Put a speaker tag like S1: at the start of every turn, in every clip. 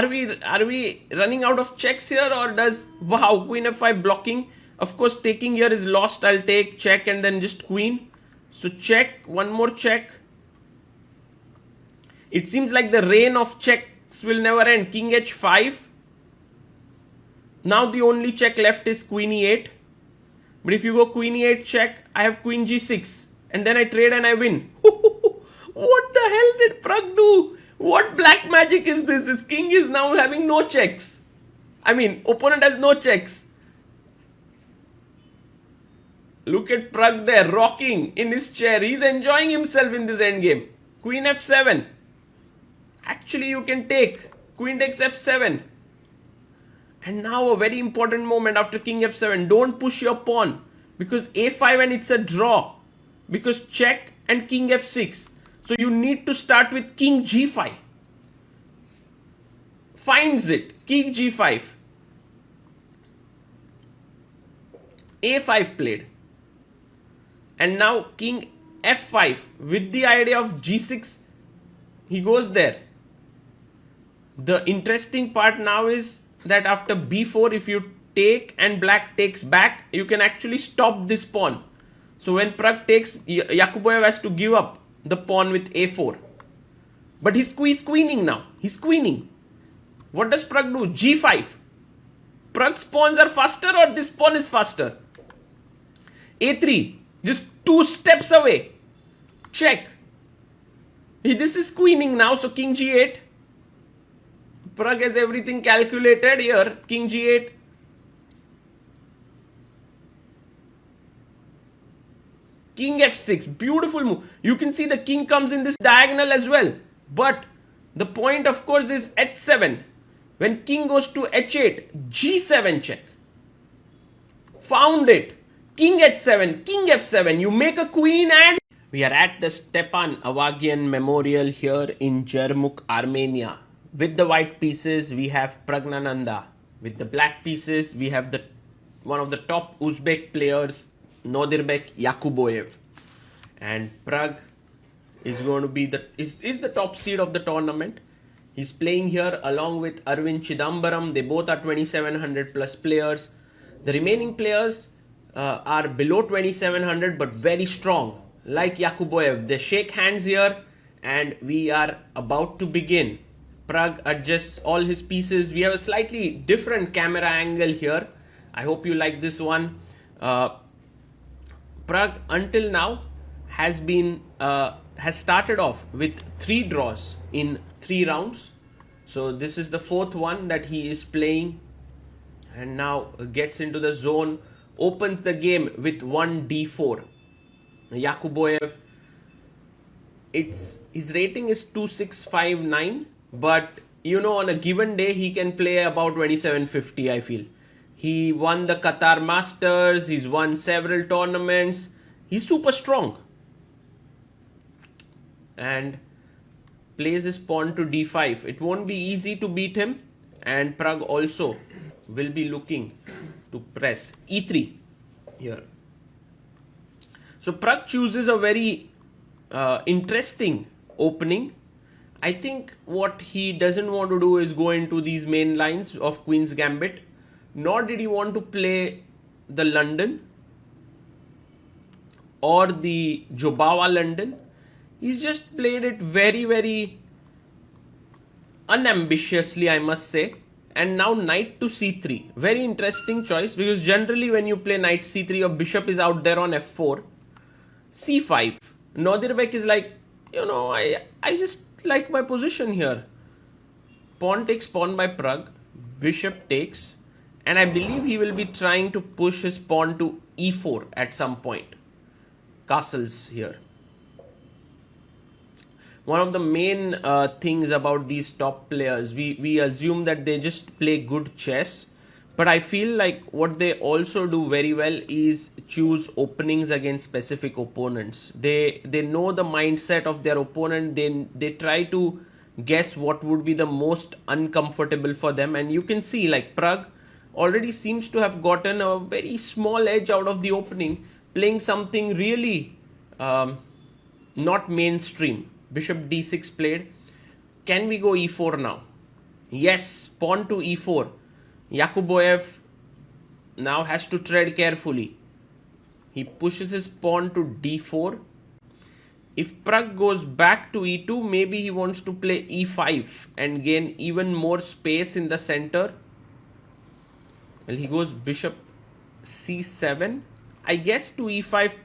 S1: we running out of checks here, or does, wow, queen f5 blocking? Of course, taking here is lost. I'll take check and then just queen. So check, one more check. It seems like the reign of checks will never end. King h5. Now the only check left is queen e8. But if you go queen e8 check, I have queen g6. And then I trade and I win. What the hell did Pragg do? What black magic is this? His king is now having no checks. I mean, opponent has no checks. Look at Pragg there, rocking in his chair. He's enjoying himself in this endgame. Queen f7. Actually, you can take. Queen takes f7. And now a very important moment after king f7. Don't push your pawn. Because a5 and it's a draw. Because check and king f6. So you need to start with king g5. Finds it. King g5. a5 played. And now king f5 with the idea of g6. He goes there. The interesting part now is that after b4, if you take and black takes back, you can actually stop this pawn. So when Pragg takes, Yakubboev has to give up the pawn with a4. But he's queening now. He's queening. What does Pragg do? g5. Pragg's pawns are faster, or this pawn is faster? a3. Just 2 steps away. Check. This is queening now. So king g8. Pragg has everything calculated here. King g8. King f6. Beautiful move. You can see the king comes in this diagonal as well. But the point, of course, is h7. When king goes to h8, g7 check. Found it. King h7, king f7. You make a queen and... We are at the Stepan Avagyan Memorial here in Jermuk, Armenia. With the white pieces, we have Praggnanandhaa. With the black pieces, we have one of the top Uzbek players, Nodirbek Yakubboev. And Pragg is going to be the top seed of the tournament. He's playing here along with Arvind Chidambaram. They both are 2700 plus players. The remaining players are below 2700 but very strong, like Yakubboev. They shake hands here and we are about to begin. Pragg adjusts all his pieces. We have a slightly different camera angle here. I hope you like this one. Pragg until now has started off with 3 draws in 3 rounds. So this is the 4th one that he is playing, and now gets into the zone, opens the game with 1d4. Yakubboev, his rating is 2659, but you know, on a given day he can play about 2750. I feel he won the Qatar Masters, he's won several tournaments, he's super strong, and plays his pawn to d5. It won't be easy to beat him, and Pragg also will be looking to press e3 here. So Pragg chooses a very interesting opening. I think what he doesn't want to do is go into these main lines of Queen's Gambit, nor did he want to play the London or the Jobawa London. He's just played it very, very unambitiously, I must say. And now knight to c3. Very interesting choice, because generally when you play knight c3, your bishop is out there on f4. c5. Nodirbek is like, you know, I just like my position here. Pawn takes pawn by Pragg. Bishop takes. And I believe he will be trying to push his pawn to e4 at some point. Castles here. One of the main things about these top players, we assume that they just play good chess. But I feel like what they also do very well is choose openings against specific opponents. They know the mindset of their opponent. They try to guess what would be the most uncomfortable for them. And you can see like Pragg already seems to have gotten a very small edge out of the opening, playing something really not mainstream. Bishop d6 played. Can we go e4 now? Yes, pawn to e4. Yakubboev now has to tread carefully. He pushes his pawn to d4. If Pragg goes back to e2, maybe he wants to play e5 and gain even more space in the center. Well, he goes bishop c7. I guess to e5,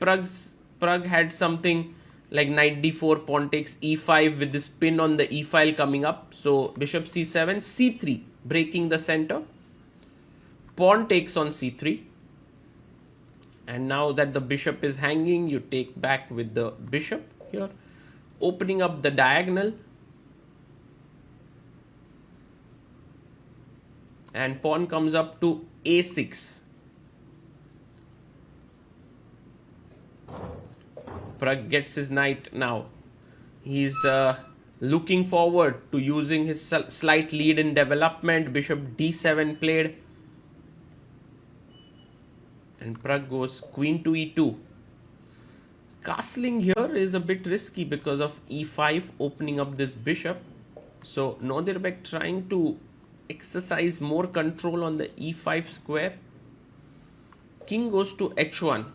S1: Pragg had something like knight d4, pawn takes e5 with this pin on the e file coming up. So bishop c7, c3, breaking the center. Pawn takes on c3. And now that the bishop is hanging, you take back with the bishop here, opening up the diagonal. And pawn comes up to a6. Pragg gets his knight now. He's looking forward to using his slight lead in development. Bishop d7 played. And Pragg goes queen to e2. Castling here is a bit risky because of e5 opening up this bishop. So Nodirbek trying to exercise more control on the e5 square. King goes to h1.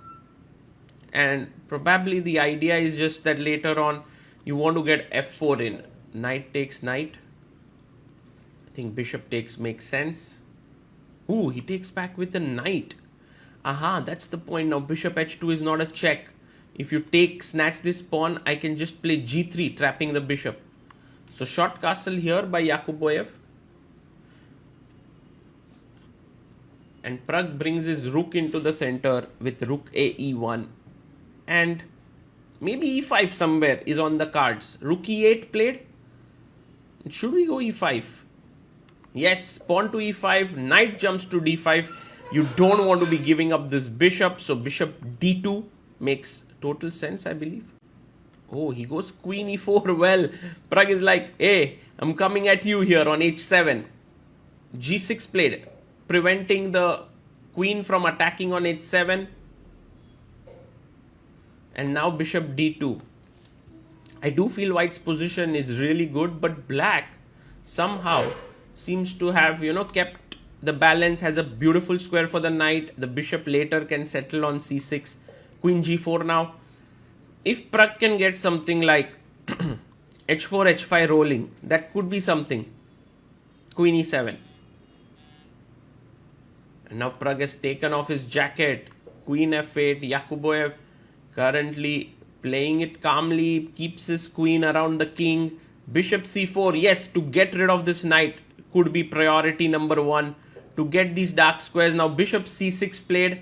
S1: And probably the idea is just that later on you want to get f4 in. Knight takes knight. I think bishop takes makes sense. Ooh, he takes back with a knight. Aha, that's the point. Now bishop h2 is not a check. If you snatch this pawn, I can just play g3, trapping the bishop. So short castle here by Yakubboev. And Pragg brings his rook into the center with rook a e1. And maybe e5 somewhere is on the cards. Rook e8 played. Should we go e5? Yes, pawn to e5, knight jumps to d5. You don't want to be giving up this bishop. So bishop d2 makes total sense, I believe. Oh, he goes queen e4. Well, Pragg is like, hey, I'm coming at you here on h7. g6 played, preventing the queen from attacking on h7. And now bishop d2. I do feel white's position is really good, but black somehow seems to have, kept the balance, has a beautiful square for the knight. The bishop later can settle on c6. Queen g4 now. If Pragg can get something like h4, h5 rolling, that could be something. Queen e7. And now Pragg has taken off his jacket. Queen f8. Yakubboev currently playing it calmly, keeps his queen around the king. Bishop c4. Yes, to get rid of this knight could be priority number one. To get these dark squares. Now bishop c6 played.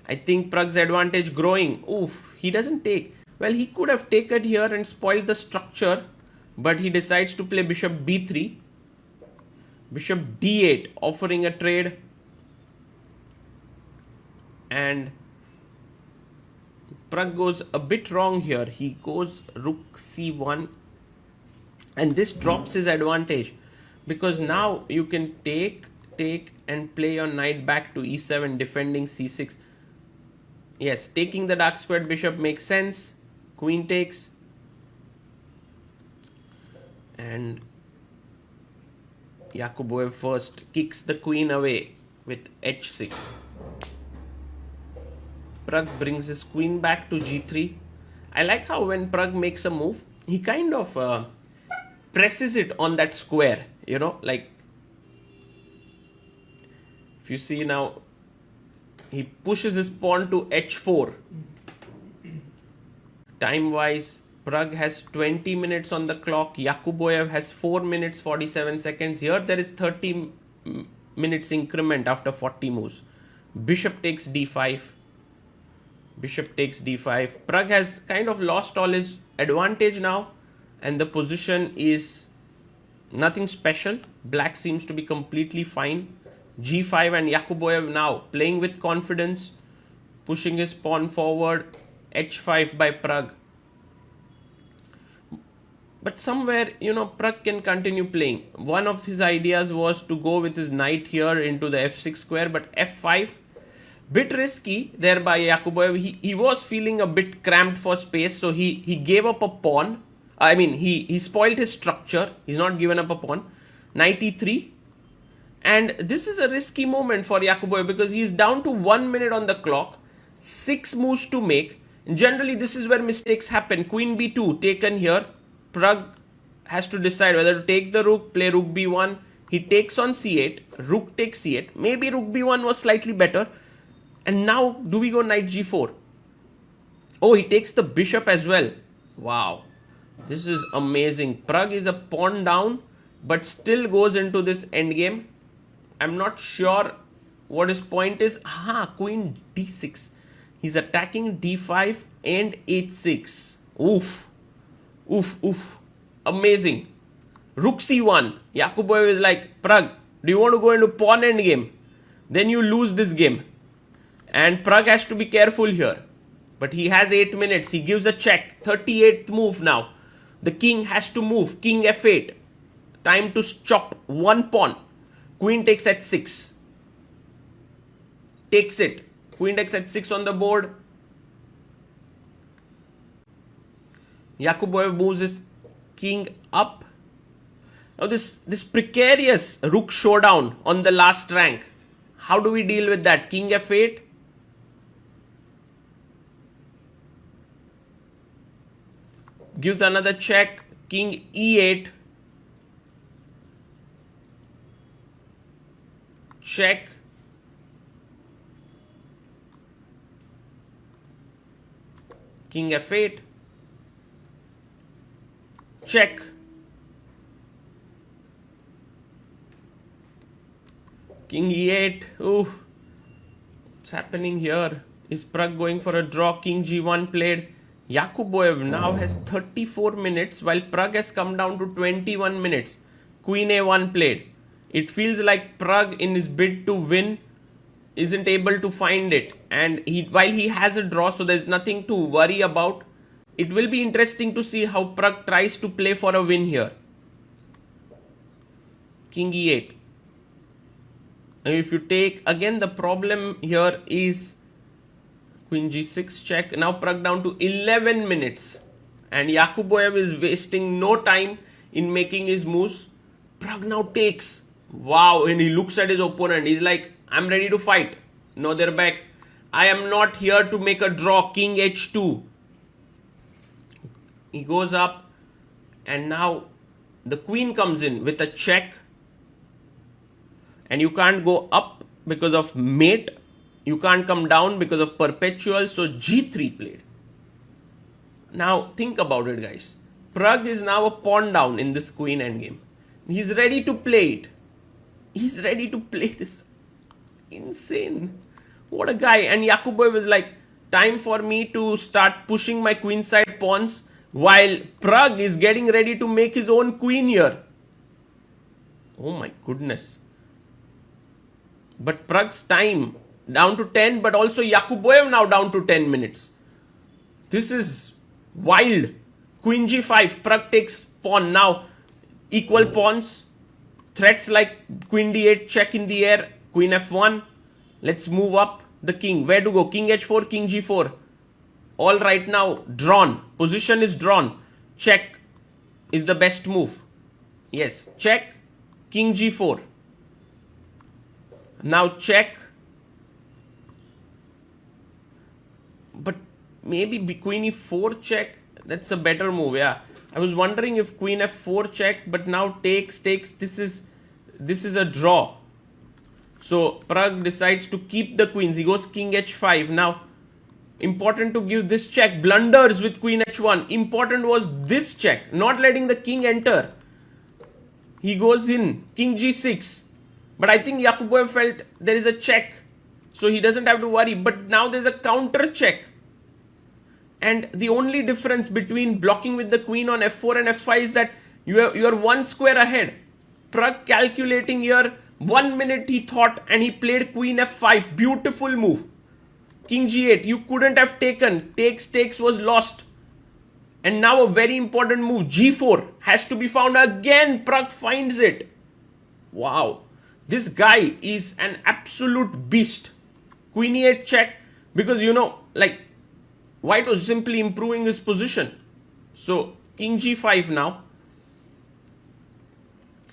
S1: I think Pragg's advantage growing. Oof, he doesn't take. Well, he could have taken here and spoiled the structure. But he decides to play bishop b3. Bishop d8, offering a trade. And Pragg goes a bit wrong here. He goes rook c1. And this drops his advantage. Because now you can take and play your knight back to e7, defending c6. Yes, taking the dark squared bishop makes sense. Queen takes. And Yakubboev first kicks the queen away with h6. Pragg brings his queen back to g3. I like how when Pragg makes a move, he kind of presses it on that square. Like if you see now, he pushes his pawn to h4. Time-wise, Pragg has 20 minutes on the clock. Yakubboev has 4 minutes 47 seconds. Here there is 30 minutes increment after 40 moves. Bishop takes d5. Bishop takes d5. Pragg has kind of lost all his advantage now. And the position is nothing special. Black seems to be completely fine. g5 and Yakubboev now playing with confidence, pushing his pawn forward. h5 by Pragg. But somewhere, Pragg can continue playing. One of his ideas was to go with his knight here into the f6 square, but f5, bit risky there by Yakubboev. He was feeling a bit cramped for space, so he gave up a pawn. I mean, he spoiled his structure. He's not given up a pawn. knight e3. And this is a risky moment for Yakubboev because he is down to 1 minute on the clock, 6 moves to make. Generally, this is where mistakes happen. Queen b2 taken here. Pragg has to decide whether to take the rook, play rook b1. He takes on c8, rook takes c8. Maybe rook b1 was slightly better. And now, do we go knight g4? Oh, he takes the bishop as well. Wow, this is amazing. Pragg is a pawn down, but still goes into this endgame. I'm not sure what his point is. Queen d6. He's attacking d5 and h6. Oof. Oof, oof. Amazing. Rook c1. Yakubboev is like, Pragg, do you want to go into pawn endgame? Then you lose this game. And Pragg has to be careful here. But he has 8 minutes. He gives a check. 38th move now. The king has to move. King f8. Time to chop one pawn. Queen takes h6. Takes it. Queen takes h6 on the board. Yakubboev moves his king up. Now this precarious rook showdown on the last rank. How do we deal with that? King f8. Gives another check. King e8. Check. King f8. Check. King e8. Ooh. What's happening here? Is Pragg going for a draw? King g1 played. Yakubboev now has 34 minutes while Pragg has come down to 21 minutes. Queen a1 played. It feels like Pragg in his bid to win isn't able to find it. And while he has a draw, so there's nothing to worry about. It will be interesting to see how Pragg tries to play for a win here. King e8. And if you take, again the problem here is Queen g6 check. Now Pragg down to 11 minutes. And Yakubboev is wasting no time in making his moves. Pragg now takes. Wow, and he looks at his opponent. He's like, I'm ready to fight. No, they're back. I am not here to make a draw. King h2. He goes up. And now the queen comes in with a check. And you can't go up because of mate. You can't come down because of perpetual. So g3 played. Now think about it, guys. Pragg is now a pawn down in this queen endgame. He's ready to play it. He's ready to play this. Insane. What a guy. And Yakubboev is like, time for me to start pushing my queenside pawns while Pragg is getting ready to make his own queen here. Oh my goodness. But Pragg's time down to 10, but also Yakubboev now down to 10 minutes. This is wild. Queen g5. Pragg takes pawn. Now equal pawns. Threats like Queen d8 check in the air. Queen f1. Let's move up the king. Where to go? King h4, king g4. All right now drawn. Position is drawn. Check is the best move. Yes, check. King g4. Now check. But maybe queen e4 check. That's a better move, yeah. I was wondering if queen f4 check, but now takes. This is a draw. So Pragg decides to keep the queens. He goes king h5. Now, important to give this check. Blunders with queen h1. Important was this check, not letting the king enter. He goes in king g6. But I think Yakubboev felt there is a check, so he doesn't have to worry. But now there's a counter check. And the only difference between blocking with the queen on f4 and f5 is that you are one square ahead. Pragg calculating here, 1 minute he thought, and he played queen f5. Beautiful move. King g8, you couldn't have taken. Takes was lost. And now a very important move, g4 has to be found again. Pragg finds it. Wow. This guy is an absolute beast. Queen e8 check, because like White was simply improving his position. So king g5 now.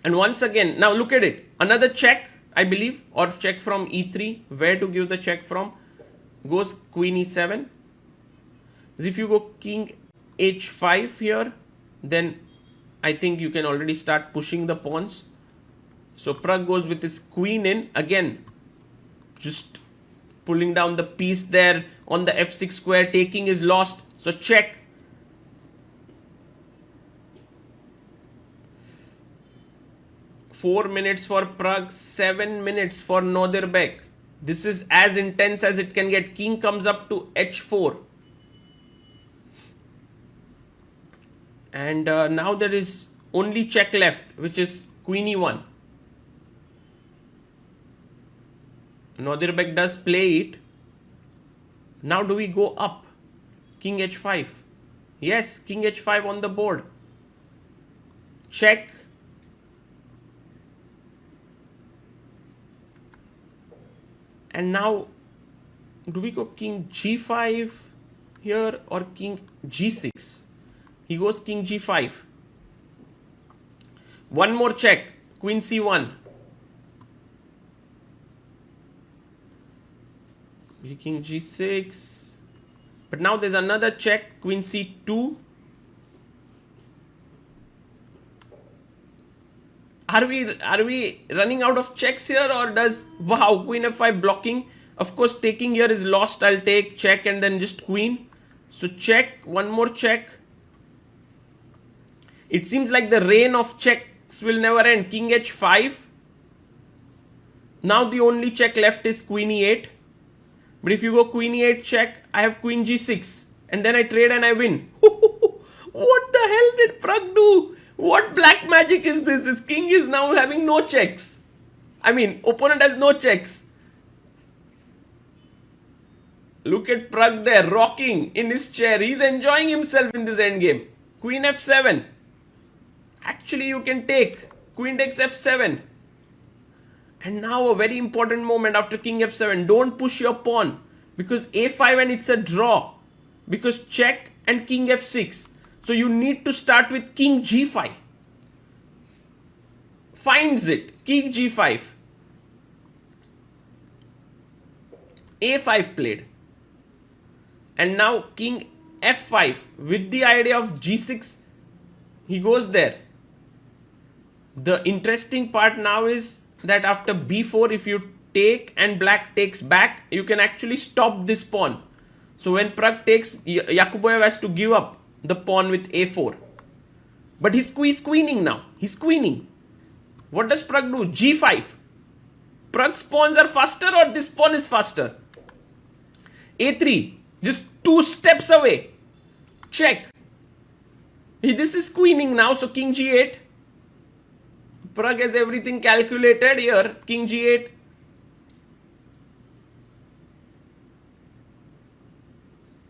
S1: And once again, now look at it. Another check, I believe, or check from e3. Where to give the check from? Goes queen e7. If you go king h5 here, then I think you can already start pushing the pawns. So Pragg goes with his queen in. Again, just pulling down the piece there on the f6 square. Taking is lost. So check. Four minutes for Pragg, 7 minutes for Nordirbeck. This is as intense as it can get. King comes up to h4. And now there is only check left, which is queen e1. Nordirbeck does play it. Now do we go up? King h5. Yes, king h5 on the board. Check. And now, do we go king g5 here or king g6? He goes king g5. One more check. Queen c1. King g6. But now there's another check. Queen c2. Are we running out of checks here, or does, wow, queen f5 blocking? Of course, taking here is lost. I'll take check and then just queen. So check, one more check. It seems like the reign of checks will never end. King h5. Now the only check left is queen e8. But if you go queen e8 check, I have queen g6. And then I trade and I win. What the hell did Pragg do? What black magic is this? His king is now having no checks. I mean, opponent has no checks. Look at Pragg there, rocking in his chair. He's enjoying himself in this endgame. Queen f7. Actually, you can take. Queen takes f7. And now a very important moment after king f7. Don't push your pawn. Because a5 and it's a draw. Because check and king f6. So you need to start with king g5. Finds it. King g5. a5 played. And now king f5 with the idea of g6. He goes there. The interesting part now is that after b4, if you take and black takes back, you can actually stop this pawn. So when Pragg takes, Yakubboev has to give up the pawn with a4. But he's queening now. He's queening. What does Pragg do? g5. Pragg's pawns are faster, or this pawn is faster? a3. Just 2 steps away. Check. This is queening now. So king g8. Pragg has everything calculated here. King g8.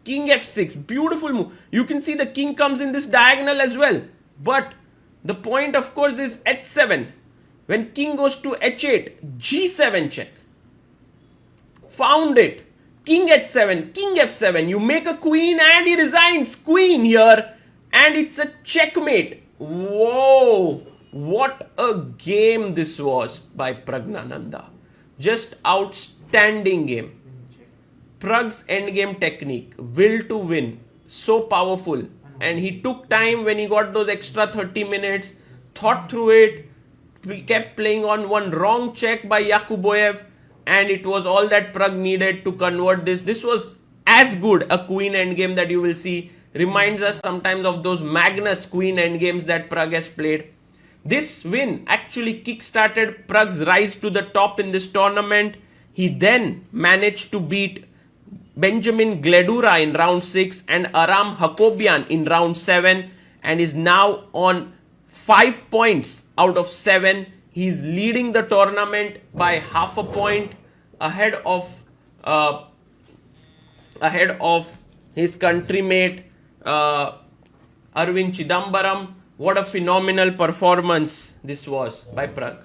S1: King f6. Beautiful move. You can see the king comes in this diagonal as well. But the point, of course, is h7. When king goes to h8, g7 check. Found it. King h7, king f7. You make a queen and he resigns. Queen here. And it's a checkmate. Whoa. What a game this was by Praggnanandhaa. Just outstanding game. Pragg's endgame technique, will to win, so powerful. And he took time when he got those extra 30 minutes, thought through it. We kept playing on one wrong check by Yakubboev, and it was all that Pragg needed to convert this. This was as good a queen endgame that you will see. Reminds us sometimes of those Magnus queen endgames that Pragg has played. This win actually kick-started Pragg's rise to the top in this tournament. He then managed to beat Benjamin Gledura in round 6 and Aram Hakobian in round 7, and is now on 5 points out of 7. He's leading the tournament by half a point ahead of his countrymate Arvind Chidambaram. What a phenomenal performance this was by Pragg.